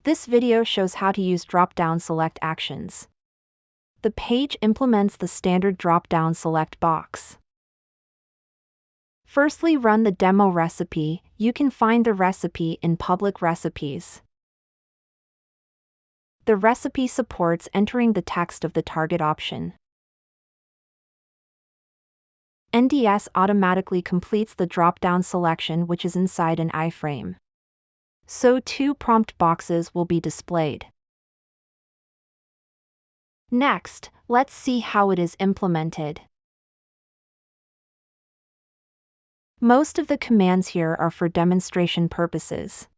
This video shows how to use Dropdown Select actions. The page implements the standard Dropdown Select box. Firstly, run the demo recipe. You can find the recipe in Public Recipes. The recipe supports entering the text of the target option. NDS automatically completes the drop-down selection which is inside an iframe. So 2 prompt boxes will be displayed. Next, let's see how it is implemented. Most of the commands here are for demonstration purposes.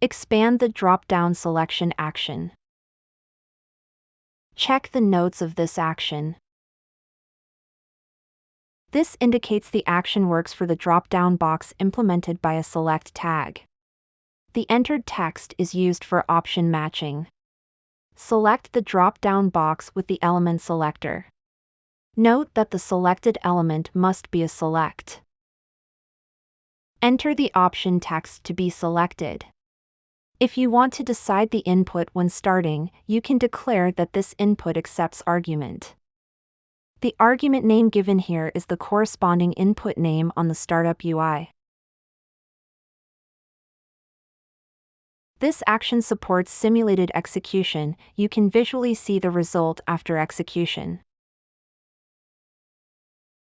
Expand the drop-down selection action. Check the notes of this action. This indicates the action works for the drop-down box implemented by a select tag. The entered text is used for option matching. Select the drop-down box with the element selector. Note that the selected element must be a select. Enter the option text to be selected. If you want to decide the input when starting, you can declare that this input accepts argument. The argument name given here is the corresponding input name on the startup UI. This action supports simulated execution. You can visually see the result after execution.